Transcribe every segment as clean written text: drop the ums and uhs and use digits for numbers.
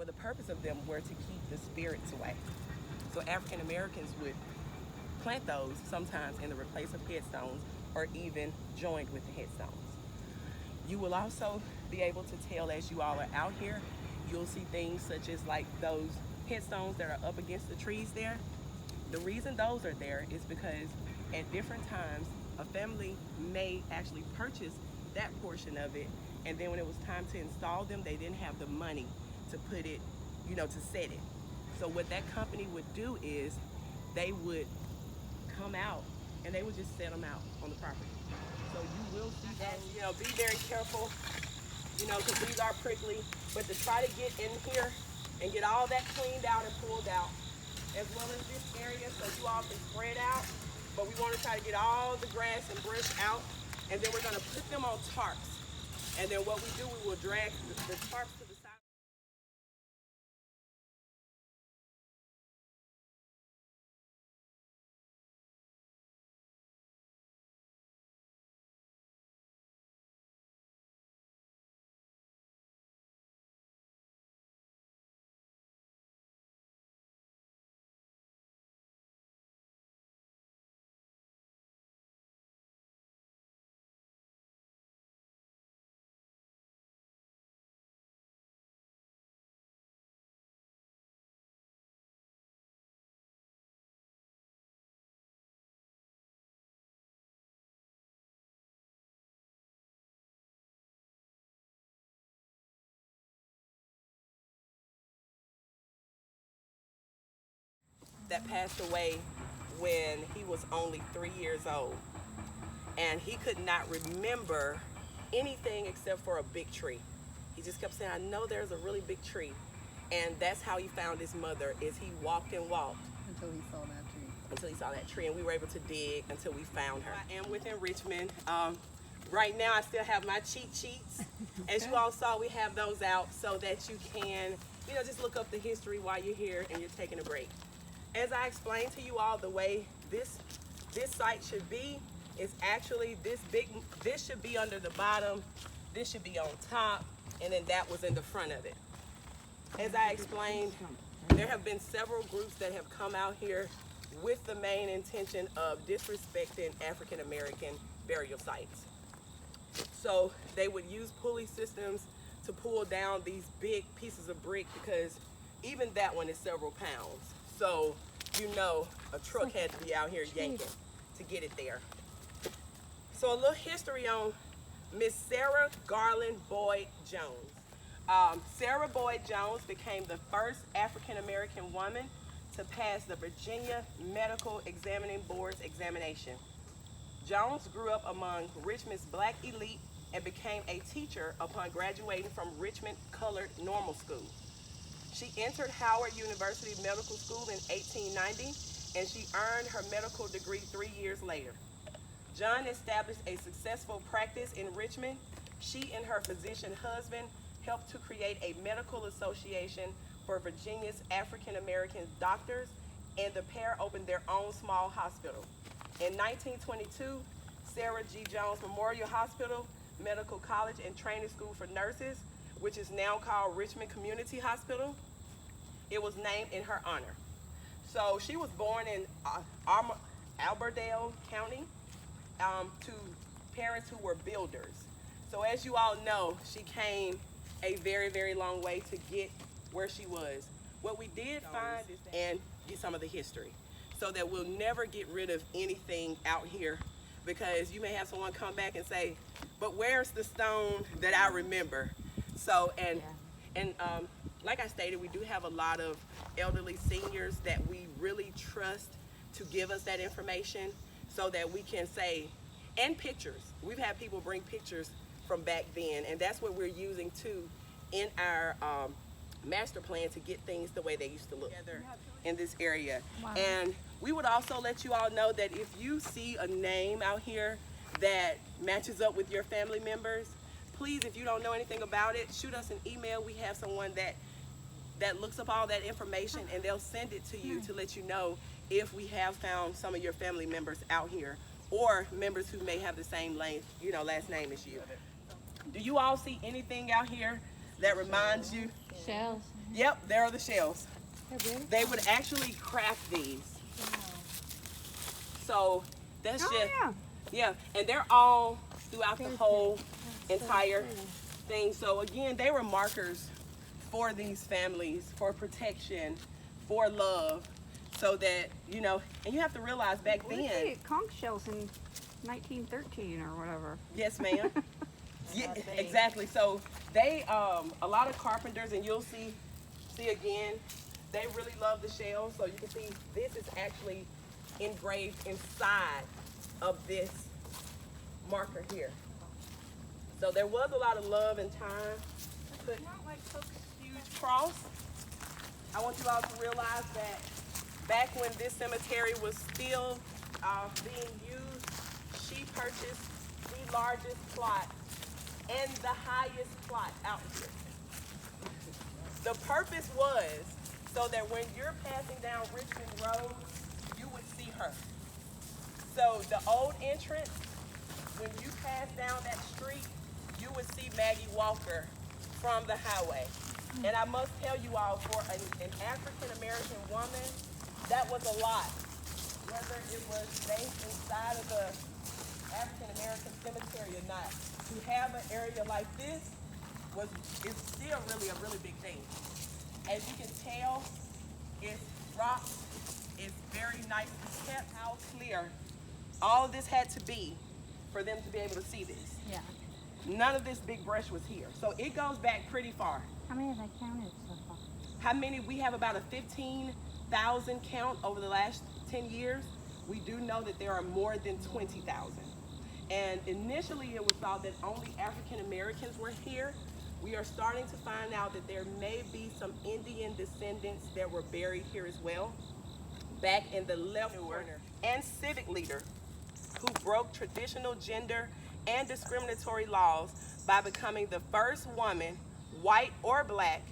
Well, the purpose of them were to keep the spirits away. So African Americans would plant those sometimes in the replace of headstones or even joined with the headstones. You will also be able to tell as you all are out here, you'll see things such as like those headstones that are up against the trees there. The reason those are there is because at different times, a family may actually purchase that portion of it, and then when it was time to install them, they didn't have the money to put it, to set it. So what that company would do is they would come out and they would just set them out on the property. So you will see that, be very careful, because these are prickly, but to try to get in here and get all that cleaned out and pulled out, as well as this area so you all can spread out. But we want to try to get all the grass and brush out, and then we're going to put them on tarps. And then what we do, we will drag the tarps to the side. That passed away when he was only 3 years old. And he could not remember anything except for a big tree. He just kept saying, I know there's a really big tree. And that's how he found his mother, is he walked and walked. Until he saw that tree. Until he saw that tree, and we were able to dig until we found her. I am within Richmond. Right now I still have my cheat sheets. As you all saw, we have those out so that you can, just look up the history while you're here and you're taking a break. As I explained to you all, the way this site should be is actually this should be under the bottom, this should be on top, and then that was in the front of it. As I explained, there have been several groups that have come out here with the main intention of disrespecting African American burial sites. So they would use pulley systems to pull down these big pieces of brick, because even that one is several pounds. So, a truck had to be out here yanking to get it there. So a little history on Miss Sarah Garland Boyd Jones. Sarah Boyd Jones became the first African-American woman to pass the Virginia Medical Examining Board's examination. Jones grew up among Richmond's black elite and became a teacher upon graduating from Richmond Colored Normal School. She entered Howard University Medical School in 1890, and she earned her medical degree 3 years later. John established a successful practice in Richmond. She and her physician husband helped to create a medical association for Virginia's African American doctors, and the pair opened their own small hospital. In 1922, Sarah G. Jones Memorial Hospital, Medical College and Training School for Nurses, which is now called Richmond Community Hospital, it was named in her honor. So she was born in Alberdale County to parents who were builders. So as you all know, she came a very, very long way to get where she was. What we did find is that, and get some of the history, so that we'll never get rid of anything out here, because you may have someone come back and say, but where's the stone that I remember? So, like I stated, we do have a lot of elderly seniors that we really trust to give us that information so that we can say, and pictures. We've had people bring pictures from back then, and that's what we're using too in our master plan to get things the way they used to look in this area. Wow. And we would also let you all know that if you see a name out here that matches up with your family members, please, if you don't know anything about it, shoot us an email. We have someone that looks up all that information, and they'll send it to you to let you know if we have found some of your family members out here, or members who may have the same last name as you. Do you all see anything out here that reminds you? Shells. Yep, there are the shells. They would actually craft these. Wow. So that's just, yeah. yeah, and they're all throughout the Very whole That's so entire pretty. thing. So again, they were markers for these families, for protection, for love, so that, you know, and you have to realize back We then. see conch shells in 1913 or whatever. Yes, ma'am. Yeah, exactly. So they, a lot of carpenters, and you'll see again, they really love the shells. So you can see this is actually engraved inside of this marker here. So there was a lot of love and time put not like such a huge cross. I want you all to realize that back when this cemetery was still being used, she purchased the largest plot and the highest plot out here. The purpose was so that when you're passing down Richmond Road, you would see her. So the old entrance, when you pass down that street, you would see Maggie Walker from the highway. And I must tell you all, for an African-American woman, that was a lot. Whether it was based inside of the African-American cemetery or not, to have an area like this is still really a really big thing. As you can tell, it's rocks, it's very nicely kept. How clear all of this had to be for them to be able to see this. Yeah. None of this big brush was here. So it goes back pretty far. How many have I counted so far? How many? We have about a 15,000 count over the last 10 years. We do know that there are more than 20,000. And initially it was thought that only African Americans were here. We are starting to find out that there may be some Indian descendants that were buried here as well. Back in the left corner, and civic leader who broke traditional gender and discriminatory laws by becoming the first woman, white or black,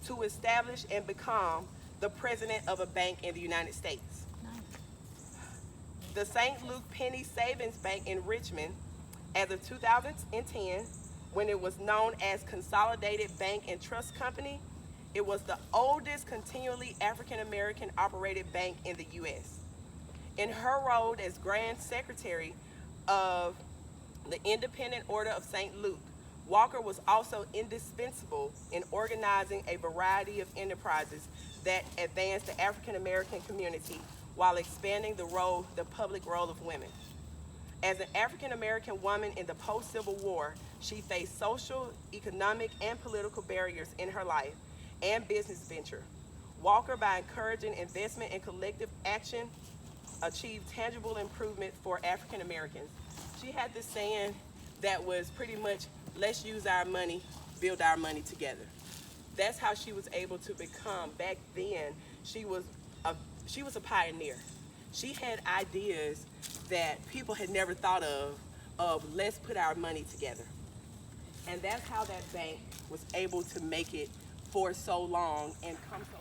to establish and become the president of a bank in the United States. The St. Luke Penny Savings Bank in Richmond, as of 2010, when it was known as Consolidated Bank and Trust Company, it was the oldest continually African-American operated bank in the U.S. In her role as Grand Secretary of the Independent Order of St. Luke, Walker was also indispensable in organizing a variety of enterprises that advanced the African-American community while expanding the public role of women. As an African-American woman in the post-Civil War, she faced social, economic, and political barriers in her life and business venture. Walker, by encouraging investment and collective action, achieved tangible improvement for African Americans. She had this saying that was pretty much, let's use our money, build our money together. That's how she was able to become, back then, she was a pioneer. She had ideas that people had never thought of let's put our money together. And that's how that bank was able to make it for so long and come so